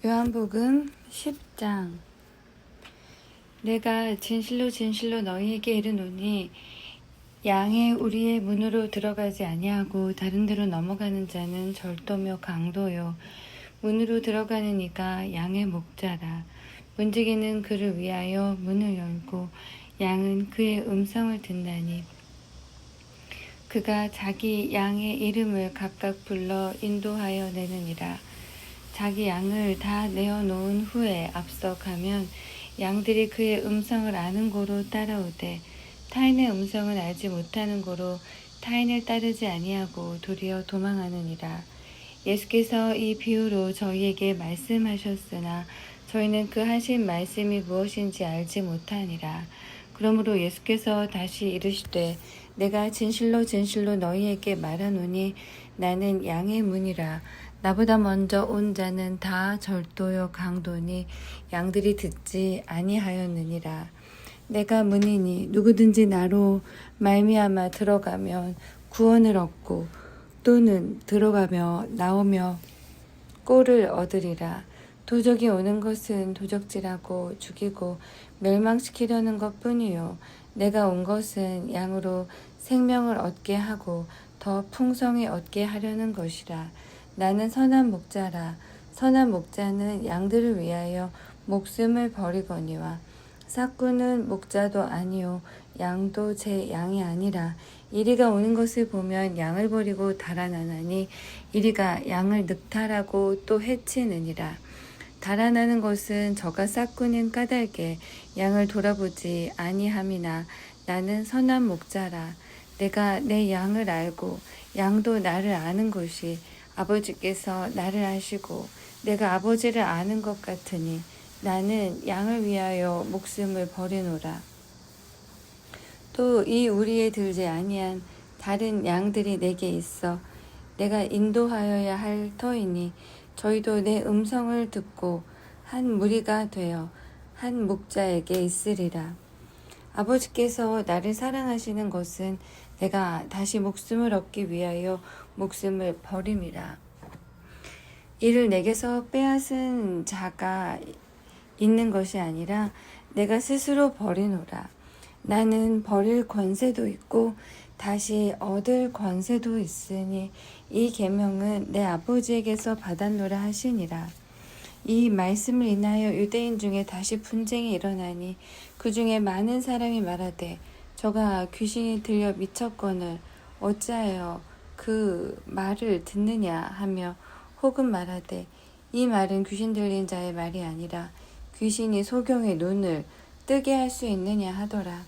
요한복음 10장. 내가 진실로 진실로 너희에게 이르노니 양의 우리의 문으로 들어가지 아니하고 다른 데로 넘어가는 자는 절도며 강도요 문으로 들어가는 이가 양의 목자라. 문지기는 그를 위하여 문을 열고 양은 그의 음성을 듣나니 그가 자기 양의 이름을 각각 불러 인도하여 내느니라. 자기 양을 다 내어놓은 후에 앞서 가면 양들이 그의 음성을 아는 고로 따라오되 타인의 음성을 알지 못하는 고로 타인을 따르지 아니하고 도리어 도망하느니라. 예수께서 이 비유로 저희에게 말씀하셨으나 저희는 그 하신 말씀이 무엇인지 알지 못하니라. 그러므로 예수께서 다시 이르시되 내가 진실로 진실로 너희에게 말하노니 나는 양의 문이라. 나보다 먼저 온 자는 다 절도요 강도니 양들이 듣지 아니하였느니라. 내가 문이니 누구든지 나로 말미암아 들어가면 구원을 얻고 또는 들어가며 나오며 꼴을 얻으리라. 도적이 오는 것은 도적질하고 죽이고 멸망시키려는 것뿐이요 내가 온 것은 양으로 생명을 얻게 하고 더 풍성히 얻게 하려는 것이라. 나는 선한 목자라. 선한 목자는 양들을 위하여 목숨을 버리거니와 삭구는 목자도 아니요 양도 제 양이 아니라. 이리가 오는 것을 보면 양을 버리고 달아나나니 이리가 양을 늑탈하고 또 해치느니라. 달아나는 것은 저가 삭구는 까닭에 양을 돌아보지 아니함이나 나는 선한 목자라. 내가 내 양을 알고 양도 나를 아는 것이 아버지께서 나를 아시고 내가 아버지를 아는 것 같으니 나는 양을 위하여 목숨을 버리노라. 또 이 우리에 들지 아니한 다른 양들이 내게 있어 내가 인도하여야 할 터이니 저희도 내 음성을 듣고 한 무리가 되어 한 목자에게 있으리라. 아버지께서 나를 사랑하시는 것은 내가 다시 목숨을 얻기 위하여 목숨을 버림이라. 이를 내게서 빼앗은 자가 있는 것이 아니라 내가 스스로 버리노라. 나는 버릴 권세도 있고 다시 얻을 권세도 있으니 이 계명은 내 아버지에게서 받았노라 하시니라. 이 말씀을 인하여 유대인 중에 다시 분쟁이 일어나니 그 중에 많은 사람이 말하되 저가 귀신이 들려 미쳤거늘 어찌하여 그 말을 듣느냐 하며 혹은 말하되 이 말은 귀신 들린 자의 말이 아니라 귀신이 소경의 눈을 뜨게 할 수 있느냐 하더라.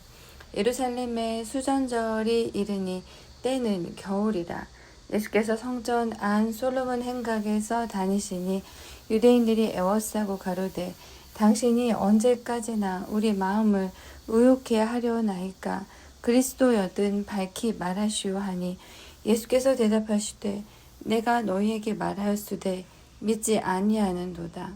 예루살렘에 수전절이 이르니 때는 겨울이라. 예수께서 성전 안 솔로몬 행각에서 다니시니 유대인들이 애워싸고 가로되 당신이 언제까지나 우리 마음을 의욕해 하려나이까 그리스도여든 밝히 말하시오 하니 예수께서 대답하시되 내가 너희에게 말하였으되 믿지 아니하는도다.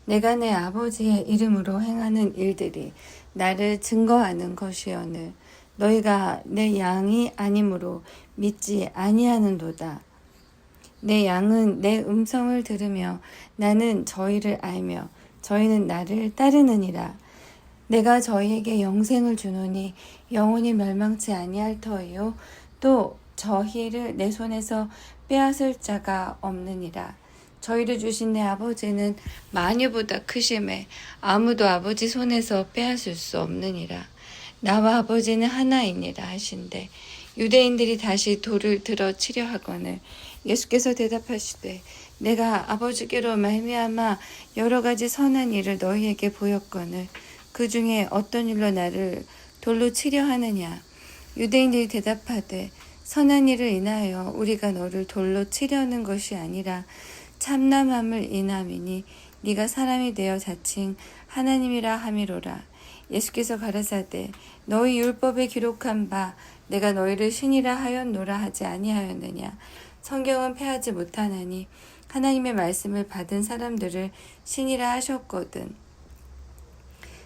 내가 내 아버지의 이름으로 행하는 일들이 나를 증거하는 것이오늘 너희가 내 양이 아니므로 믿지 아니하는도다. 내 양은 내 음성을 들으며 나는 저희를 알며 저희는 나를 따르느니라. 내가 저희에게 영생을 주노니 영원히 멸망치 아니할 터이요 또 저희를 내 손에서 빼앗을 자가 없느니라. 저희를 주신 내 아버지는 만유보다 크심에 아무도 아버지 손에서 빼앗을 수 없느니라. 나와 아버지는 하나이니라 하신대 유대인들이 다시 돌을 들어 치려 하거늘 예수께서 대답하시되 내가 아버지께로 말미암아 여러 가지 선한 일을 너희에게 보였거늘 그 중에 어떤 일로 나를 돌로 치려 하느냐. 유대인들이 대답하되 선한 일을 인하여 우리가 너를 돌로 치려는 것이 아니라 참남함을 인함이니 네가 사람이 되어 자칭 하나님이라 함이로라. 예수께서 가라사대 너희 율법에 기록한 바 내가 너희를 신이라 하였노라 하지 아니하였느냐. 성경은 패하지 못하나니 하나님의 말씀을 받은 사람들을 신이라 하셨거든.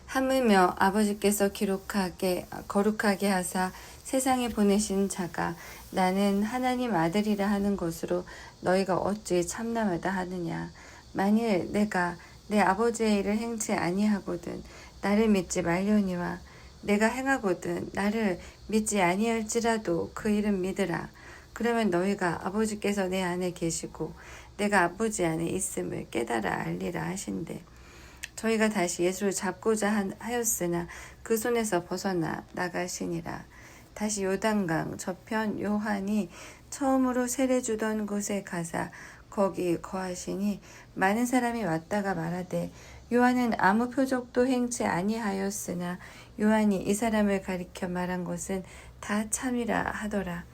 하물며 아버지께서 거룩하게 하사 세상에 보내신 자가 나는 하나님 아들이라 하는 것으로 너희가 어찌 참남하다 하느냐. 만일 내가 내 아버지의 일을 행치 아니하거든 나를 믿지 말려니와 내가 행하거든 나를 믿지 아니할지라도 그 일은 믿으라. 그러면 너희가 아버지께서 내 안에 계시고 내가 아버지 안에 있음을 깨달아 알리라 하신대. 저희가 다시 예수를 잡고자 하였으나 그 손에서 벗어나 나가시니라. 다시 요단강 저편 요한이 처음으로 세례 주던 곳에 가사 거기 거하시니 많은 사람이 왔다가 말하되 요한은 아무 표적도 행치 아니하였으나 요한이 이 사람을 가리켜 말한 것은 다 참이라 하더라.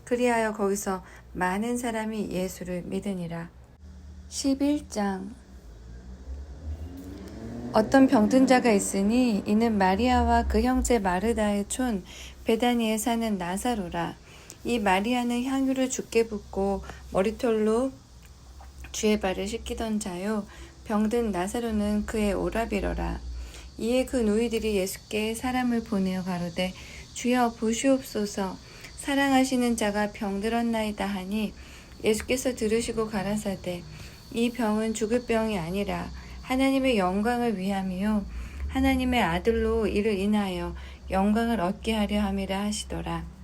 그리하여 거기서 많은 사람이 예수를 믿으니라. 11장. 어떤 병든 자가 있으니 이는 마리아와 그 형제 마르다의 촌 베다니에 사는 나사로라. 이 마리아는 향유를 주께 붓고 머리털로 주의 발을 씻기던 자요 병든 나사로는 그의 오라비러라. 이에 그 노이들이 예수께 사람을 보내어 가로되 주여 보시옵소서 사랑하시는 자가 병들었나이다 하니 예수께서 들으시고 가라사대 이 병은 죽을 병이 아니라 하나님의 영광을 위함이요 하나님의 아들로 이를 인하여 영광을 얻게 하려 함이라 하시더라.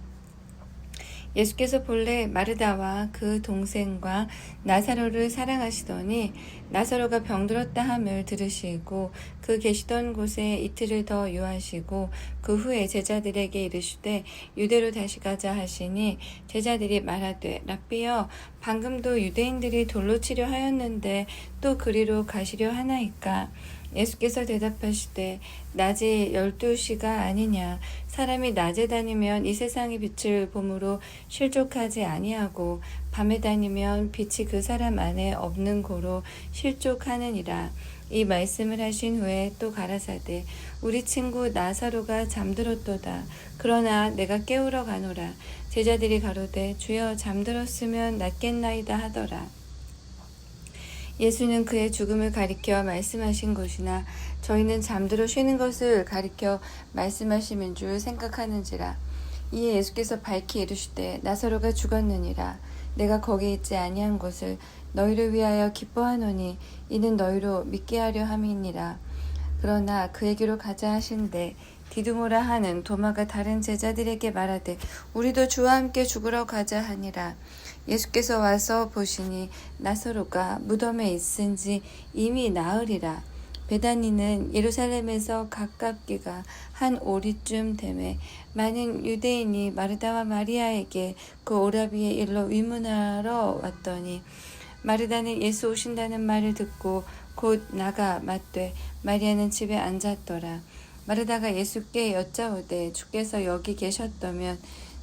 예수께서 본래 마르다와 그 동생과 나사로를 사랑하시더니 나사로가 병들었다 함을 들으시고 그 계시던 곳에 이틀을 더 유하시고 그 후에 제자들에게 이르시되 유대로 다시 가자 하시니 제자들이 말하되 랍비여 방금도 유대인들이 돌로 치려 하였는데 또 그리로 가시려 하나이까. 예수께서 대답하시되 낮에 12시가 아니냐. 사람이 낮에 다니면 이 세상의 빛을 보므로 실족하지 아니하고 밤에 다니면 빛이 그 사람 안에 없는 고로 실족하느니라. 이 말씀을 하신 후에 또 가라사대 우리 친구 나사로가 잠들었도다. 그러나 내가 깨우러 가노라. 제자들이 가로되 주여 잠들었으면 낫겠나이다 하더라. 예수는 그의 죽음을 가리켜 말씀하신 것이나 저희는 잠들어 쉬는 것을 가리켜 말씀하심인 줄 생각하는지라. 이에 예수께서 밝히 이르시되 나사로가 죽었느니라. 내가 거기 있지 아니한 것을 너희를 위하여 기뻐하노니 이는 너희로 믿게 하려 함이니라. 그러나 그에게로 가자 하신대 디두모라 하는 도마가 다른 제자들에게 말하되 우리도 주와 함께 죽으러 가자 하니라. 예수께서 와서 보시니 나사로가 무덤에 있은지 이미 나으리라. 베다니는 예루살렘에서 가깝기가 한 오리쯤 되매 많은 유대인이 마르다와 마리아에게 그 오라비의 일로 위문하러 왔더니 마르다는 예수 오신다는 말을 듣고 곧 나가 맞되 마리아는 집에 앉았더라. 마르다가 예수께 여짜오되 주께서 여기 계셨다면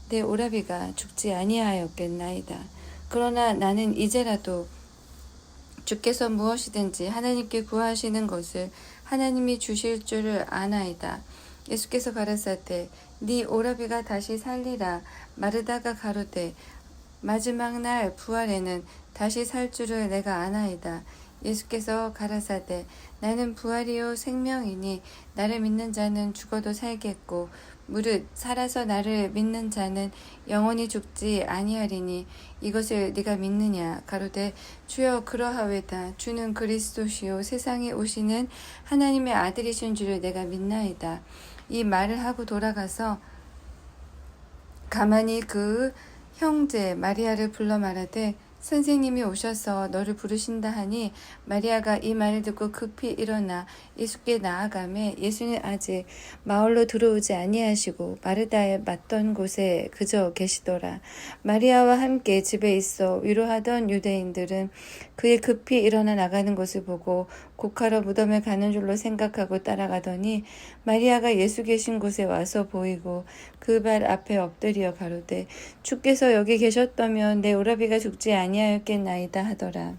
내 오라비가 죽지 아니하였겠나이다. 그러나 나는 이제라도 주께서 무엇이든지 하나님께 구하시는 것을 하나님이 주실 줄을 아나이다. 예수께서 가라사대 네 오라비가 다시 살리라. 마르다가 가로되 마지막 날 부활에는 다시 살 줄을 내가 아나이다. 예수께서 가라사대 나는 부활이요 생명이니 나를 믿는 자는 죽어도 살겠고 무릇 살아서 나를 믿는 자는 영원히 죽지 아니하리니 이것을 네가 믿느냐. 가로되 주여 그러하외다. 주는 그리스도시요 세상에 오시는 하나님의 아들이신 줄을 내가 믿나이다. 이 말을 하고 돌아가서 가만히 그 형제 마리아를 불러 말하되 선생님이 오셔서 너를 부르신다 하니 마리아가 이 말을 듣고 급히 일어나 예수께 나아가매 예수는 아직 마을로 들어오지 아니하시고 마르다에 맞던 곳에 그저 계시더라. 마리아와 함께 집에 있어 위로하던 유대인들은 그의 급히 일어나 나가는 것을 보고 곡하러 무덤에 가는 줄로 생각하고 따라가더니 마리아가 예수 계신 곳에 와서 보이고 그 발 앞에 엎드려 가로되 주께서 여기 계셨다면 내 오라비가 죽지 아니하였겠나이다 하더라.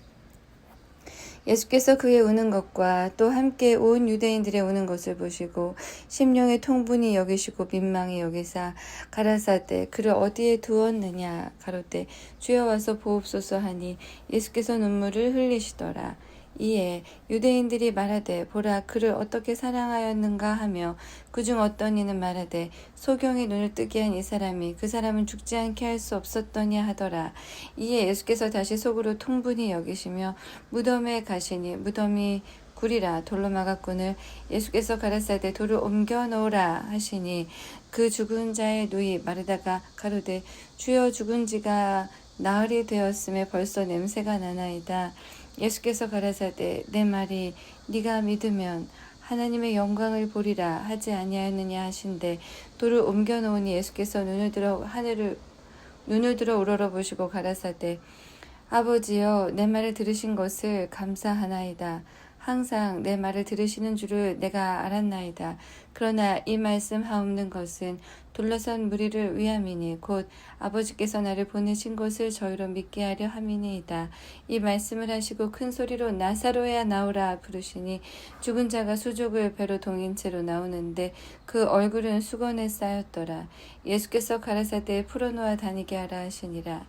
예수께서 그의 우는 것과 또 함께 온 유대인들의 우는 것을 보시고 심령의 통분이 여기시고 민망히 여기사 가라사대 그를 어디에 두었느냐. 가로되 주여 와서 보옵소서 하니 예수께서 눈물을 흘리시더라. 이에 유대인들이 말하되 보라 그를 어떻게 사랑하였는가 하며 그중 어떤 이는 말하되 소경의 눈을 뜨게 한 이 사람이 그 사람은 죽지 않게 할 수 없었더냐 하더라. 이에 예수께서 다시 속으로 통분히 여기시며 무덤에 가시니 무덤이 굴이라 돌로 막았거늘 예수께서 가라사대 돌을 옮겨 놓으라 하시니 그 죽은 자의 누이 마르다가 가로되 주여 죽은 지가 나흘이 되었음에 벌써 냄새가 나나이다. 예수께서 가라사대 내 말이 네가 믿으면 하나님의 영광을 보리라 하지 아니하였느냐 하신대 돌을 옮겨 놓으니 예수께서 눈을 들어 우러러보시고 가라사대 아버지여 내 말을 들으신 것을 감사하나이다. 항상 내 말을 들으시는 줄을 내가 알았나이다. 그러나 이 말씀 하옵는 것은 둘러선 무리를 위함이니 곧 아버지께서 나를 보내신 것을 저희로 믿게 하려 함이니이다. 이 말씀을 하시고 큰 소리로 나사로야 나오라 부르시니 죽은 자가 수족을 배로 동인 채로 나오는데 그 얼굴은 수건에 쌓였더라. 예수께서 가라사대 풀어놓아 다니게 하라 하시니라.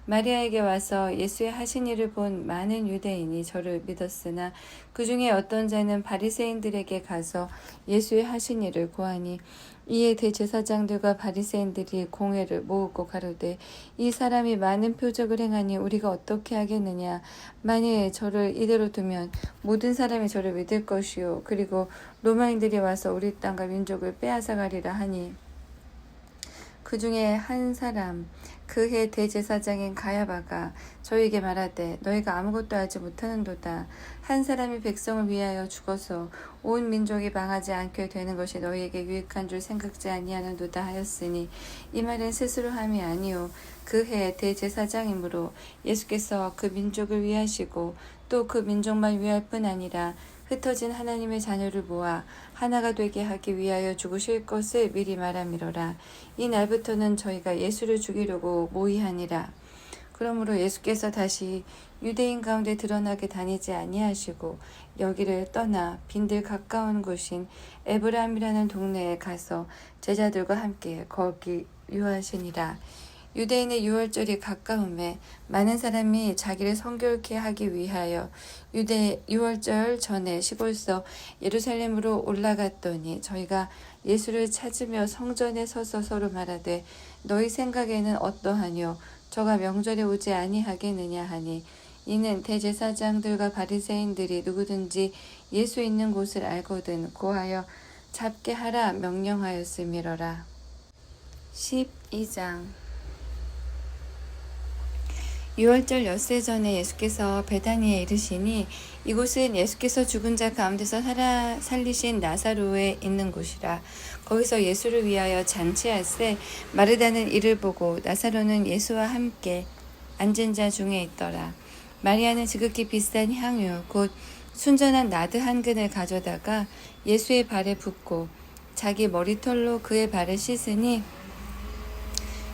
마리아에게 와서 예수의 하신 일을 본 많은 유대인이 저를 믿었으나 그 중에 어떤 자는 바리새인들에게 가서 예수의 하신 일을 고하니 이에 대제사장들과 바리새인들이 공회를 모으고 가로되 이 사람이 많은 표적을 행하니 우리가 어떻게 하겠느냐. 만일 저를 이대로 두면 모든 사람이 저를 믿을 것이요 그리고 로마인들이 와서 우리 땅과 민족을 빼앗아가리라 하니 그 중에 한 사람 그해 대제사장인 가야바가 저에게 말하되 너희가 아무것도 알지 못하는도다. 한 사람이 백성을 위하여 죽어서 온 민족이 망하지 않게 되는 것이 너희에게 유익한 줄 생각지 아니하는도다 하였으니 이 말은 스스로 함이 아니요 그해 대제사장이므로 예수께서 그 민족을 위하시고 또 그 민족만 위할 뿐 아니라 흩어진 하나님의 자녀를 모아 하나가 되게 하기 위하여 죽으실 것을 미리 말함이로라. 이 날부터는 저희가 예수를 죽이려고 모의하니라. 그러므로 예수께서 다시 유대인 가운데 드러나게 다니지 아니하시고 여기를 떠나 빈들 가까운 곳인 에브라임이라는 동네에 가서 제자들과 함께 거기 유하시니라. 유대인의 유월절이 가까움에 많은 사람이 자기를 성결케 하기 위하여 유월절 전에 시골서 예루살렘으로 올라갔더니 저희가 예수를 찾으며 성전에 서서 서로 말하되 너희 생각에는 어떠하뇨? 저가 명절에 오지 아니하겠느냐 하니 이는 대제사장들과 바리새인들이 누구든지 예수 있는 곳을 알거든 고하여 잡게 하라 명령하였음이로라. 12장 유월절 엿새 전에 예수께서 베다니에 이르시니 이곳은 예수께서 죽은 자 가운데서 살리신 나사로에 있는 곳이라. 거기서 예수를 위하여 잔치할세 마르다는 이를 보고 나사로는 예수와 함께 앉은 자 중에 있더라. 마리아는 지극히 비싼 향유 곧 순전한 나드 한 근을 가져다가 예수의 발에 붓고 자기 머리털로 그의 발을 씻으니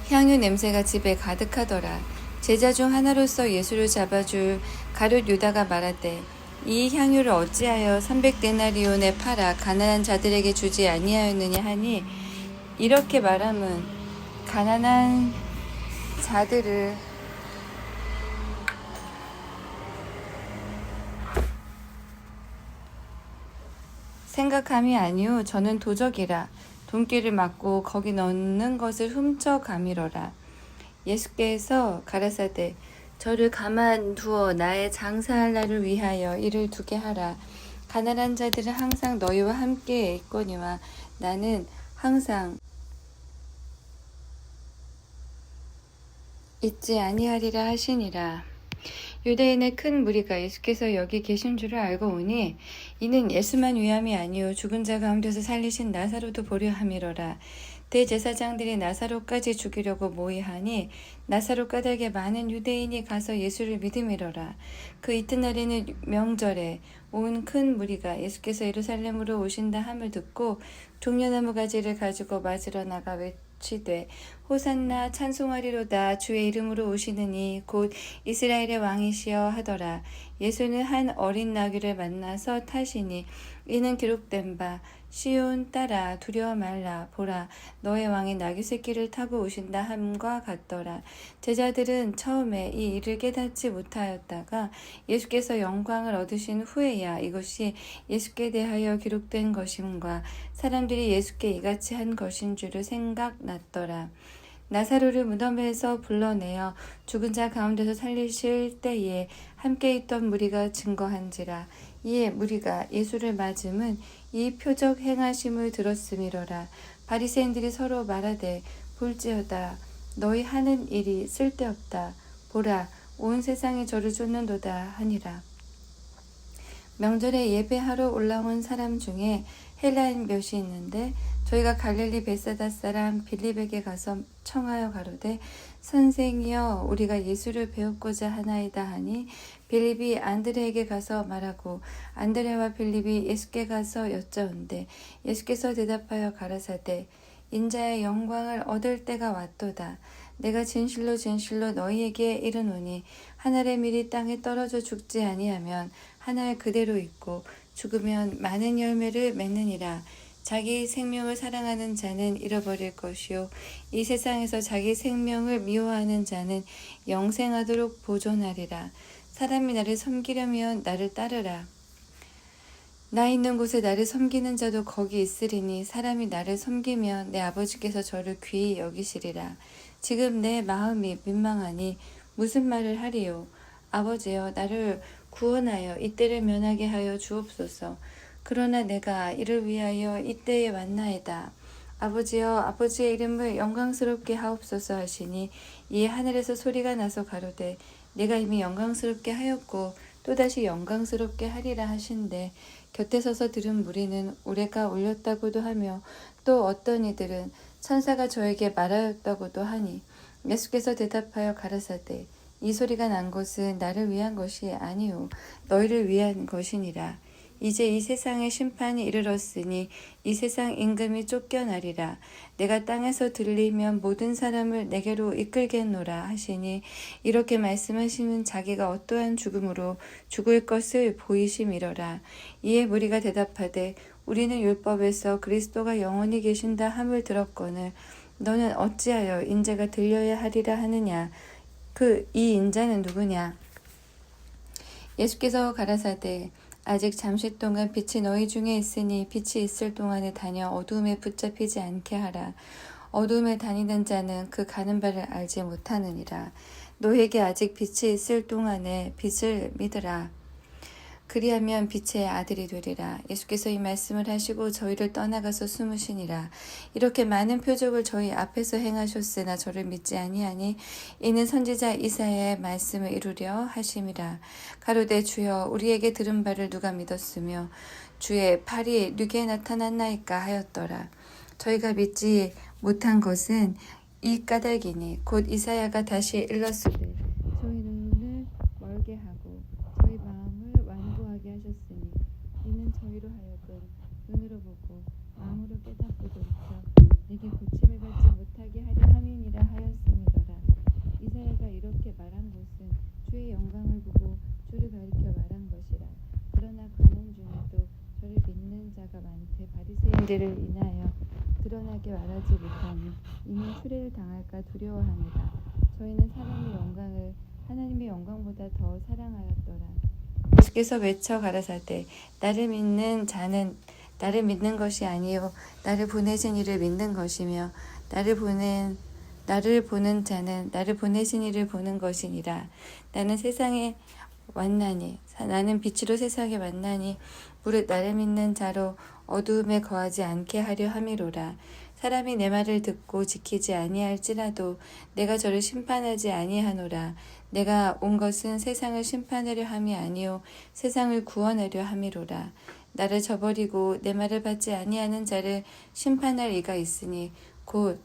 향유 냄새가 집에 가득하더라. 제자 중 하나로서 예수를 잡아줄 가룟 유다가 말하되 이 향유를 어찌하여 300데나리온에 팔아 가난한 자들에게 주지 아니하였느냐 하니 이렇게 말함은 가난한 자들을 생각함이 아니오 저는 도적이라 돈길을 막고 거기 넣는 것을 훔쳐가미러라. 예수께서 가라사대 저를 가만두어 나의 장사할 날을 위하여 이를 두게 하라. 가난한 자들은 항상 너희와 함께 있거니와 나는 항상 있지 아니하리라 하시니라. 유대인의 큰 무리가 예수께서 여기 계신 줄을 알고 오니 이는 예수만 위함이 아니오 죽은 자 가운데서 살리신 나사로도 보려 함이로라. 대제사장들이 나사로까지 죽이려고 모의하니 나사로 까닭에 많은 유대인이 가서 예수를 믿음이로라. 그 이튿날에는 명절에 온 큰 무리가 예수께서 예루살렘으로 오신다 함을 듣고 종려나무 가지를 가지고 맞으러 나가 외치되 호산나 찬송하리로다 주의 이름으로 오시느니 곧 이스라엘의 왕이시여 하더라. 예수는 한 어린 나귀를 만나서 타시니 이는 기록된 바 시온 딸아 두려워 말라. 보라, 너의 왕이 나귀 새끼를 타고 오신다 함과 같더라. 제자들은 처음에 이 일을 깨닫지 못하였다가 예수께서 영광을 얻으신 후에야 이것이 예수께 대하여 기록된 것임과 사람들이 예수께 이같이 한 것인 줄을 생각났더라. 나사로를 무덤에서 불러내어 죽은 자 가운데서 살리실 때에 함께 있던 무리가 증거한지라. 이에 무리가 예수를 맞음은 이 표적 행하심을 들었음이로라. 바리새인들이 서로 말하되 볼지어다 너희 하는 일이 쓸데없다. 보라, 온 세상이 저를 쫓는도다 하니라. 명절에 예배하러 올라온 사람 중에 헬라인 몇이 있는데 저희가 갈릴리 베사다 사람 빌립에게 가서 청하여 가로되 선생이여 우리가 예수를 배우고자 하나이다 하니 빌립이 안드레에게 가서 말하고 안드레와 빌립이 예수께 가서 여짜온대 예수께서 대답하여 가라사대 인자의 영광을 얻을 때가 왔도다. 내가 진실로 진실로 너희에게 이르노니 한 알의 밀이 땅에 떨어져 죽지 아니하면 한 알 그대로 있고 죽으면 많은 열매를 맺느니라. 자기 생명을 사랑하는 자는 잃어버릴 것이요 이 세상에서 자기 생명을 미워하는 자는 영생하도록 보존하리라. 사람이 나를 섬기려면 나를 따르라. 나 있는 곳에 나를 섬기는 자도 거기 있으리니 사람이 나를 섬기면 내 아버지께서 저를 귀히 여기시리라. 지금 내 마음이 민망하니 무슨 말을 하리요. 아버지여 나를 구원하여 이때를 면하게 하여 주옵소서. 그러나 내가 이를 위하여 이때에 왔나이다. 아버지여 아버지의 이름을 영광스럽게 하옵소서 하시니 이에 하늘에서 소리가 나서 가로되 내가 이미 영광스럽게 하였고 또다시 영광스럽게 하리라 하신대 곁에 서서 들은 무리는 우레가 울렸다고도 하며 또 어떤 이들은 천사가 저에게 말하였다고도 하니 예수께서 대답하여 가라사대 이 소리가 난 것은 나를 위한 것이 아니요 너희를 위한 것이니라. 이제 이 세상의 심판이 이르렀으니 이 세상 임금이 쫓겨나리라. 내가 땅에서 들리면 모든 사람을 내게로 이끌겠노라 하시니 이렇게 말씀하시면 자기가 어떠한 죽음으로 죽을 것을 보이심이로라. 이에 무리가 대답하되 우리는 율법에서 그리스도가 영원히 계신다 함을 들었거늘 너는 어찌하여 인자가 들려야 하리라 하느냐. 이 인자는 누구냐. 예수께서 가라사대 아직 잠시 동안 빛이 너희 중에 있으니 빛이 있을 동안에 다녀 어두움에 붙잡히지 않게 하라. 어두움에 다니는 자는 그 가는 바를 알지 못하느니라. 너에게 아직 빛이 있을 동안에 빛을 믿으라. 그리하면 빛의 아들이 되리라. 예수께서 이 말씀을 하시고 저희를 떠나가서 숨으시니라. 이렇게 많은 표적을 저희 앞에서 행하셨으나 저를 믿지 아니하니 이는 선지자 이사야의 말씀을 이루려 하심이라. 가로되 주여 우리에게 들은 바를 누가 믿었으며 주의 팔이 누게 나타났나이까 하였더라. 저희가 믿지 못한 것은 이 까닭이니 곧 이사야가 다시 일렀으되 저희 눈을 멀게 하고 저희 마음을 완고하게 하셨으니 이는 저희로 하여금 눈으로 보고 마음으로 깨닫고 돌이켜 내게 고침을 받지 못하게 하려 함이니라 하였음이더라. 이사야가 이렇게 말한 것은 주의 영광을 보고 주를 가리켜 말한 것이라. 그러나 관원 중에도 저를 믿는 자가 많되 바리새인들을 인하여 드러나게 말하지 못하니 이는 추례를 당할까 두려워합니다. 저희는 사람의 영광을 하나님의 영광보다 더 사랑하였더라. 예수께서 외쳐 가라사대 나를 믿는 자는 나를 믿는 것이 아니요 나를 보내신 이를 믿는 것이며 나를 보는 자는 나를 보내신 이를 보는 것이니라. 나는 세상에 왔나니 나는 빛으로 세상에 왔나니 무릇 나를 믿는 자로 어두움에 거하지 않게 하려 함이로라. 사람이 내 말을 듣고 지키지 아니할지라도 내가 저를 심판하지 아니하노라. 내가 온 것은 세상을 심판하려 함이 아니요 세상을 구원하려 함이로라. 나를 저버리고 내 말을 받지 아니하는 자를 심판할 이가 있으니 곧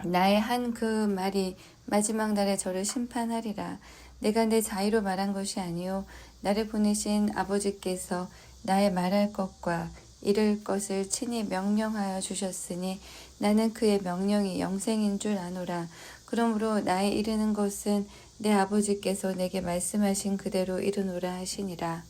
나의 한 그 말이 마지막 날에 저를 심판하리라. 내가 내 자의로 말한 것이 아니요 나를 보내신 아버지께서 나의 말할 것과 이를 것을 친히 명령하여 주셨으니 나는 그의 명령이 영생인 줄 아노라. 그러므로 나의 이르는 것은 내 아버지께서 내게 말씀하신 그대로 이르노라 하시니라.